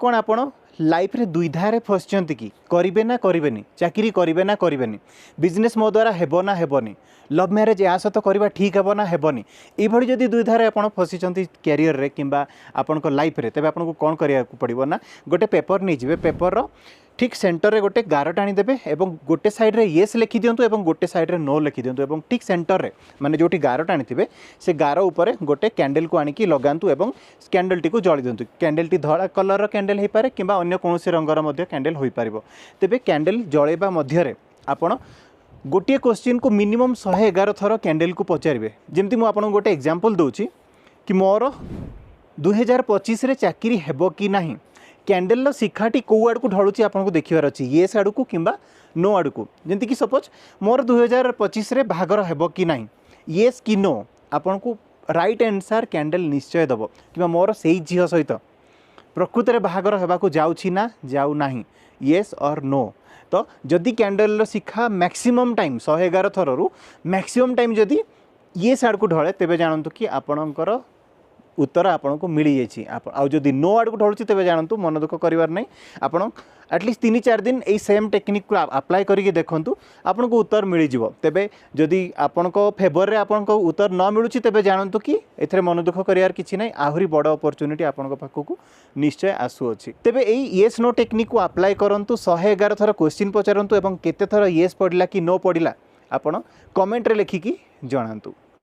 कौन आपण लाइफ रे दुईधारे फसचंती कि करिवे ना करिवेनी चाकरी करिवे ना करिवेनी बिजनेस मो द्वारा हेबो ना हेबोनी लव मैरेज या सहित करवा ठीक हेबो ना हेबोनी एभली जदि दुईधारे आपण फसीचंती कैरियर रे किंबा आपनको लाइफ रे तबे आपनको कोन करिया पड़िबो ना गोटे पेपर नहीं जिवे पेपर रो ठीक सेंटर रे गोटे गार टाणी देबे एवं गोटे साइड रे येस लिखि दियंतु एवं गोटे साइड रे नो लिखि दियंतु एवं ठीक सेंटर रे माने जोटी गार टाणी थिबे से गार ऊपर गोटे कैंडल को आनिकी लगांतु एवं कैंडल टी को जळि दियंतु कैंडल टी धळा कलर रो कैंडल हे पारे किंबा अन्य कोनोसी रंगर मध्य कैंडल होई पारिबो तेबे कैंडल जळेबा मध्य रे आपण गोटे क्वेश्चन को मिनिमम 111 थर कैंडल को पचारे जमती मुझे आपको गोटे एग्जांपल दूची कि मोर 2025 रे चाकरी हेबो कि नाही कैंडल शिखाटी कौ आड़ को ढलुची आपको देखार अच्छी येस आड़ को किंबा नो आड़ को जमती कि सपोज मोर 2025 रे बाहागर हेबो कि नाही येस कि नो आपन को राइट आंसर कैंडल निश्चय दब कि मोर से झील सहित प्रकृत में बाहागर होगाकू जाऊँगी ना जाऊ नाही येस और नो तो जदि कैंडल शिखा मैक्सिमम टाइम 111 थरु मैक्सिमम टाइम जदि ये साइड को ढले तेबे जानतु कि आपणकर उत्तर आपन को मिली जाइए आउ जदि नो आड़ को ढलुची तेबे जानतु मन दुख करिवार नहीं आपन एटलिस्ट 3-4 दिन यही सेम टेक्निक को अप्लाई करके देखंतु आपन को उत्तर मिल जिवो तेबे जदि आपन को फेवर रे आपन को उत्तर न मिलुची तेबे जानतु कि एथरे मन दुख करिवार किछि नहीं आहुरी बड़ अपॉर्चुनिटी आपन को पाखकू निश्चय आसु अछि तेबे एई येस नो टेक्निक को अप्लाई करंतु 111 थर क्वेश्चन पचारंतु एवं केते थर येस पड़िला कि नो पड़िला आपन कमेंट रे लिखिकी जणांतु।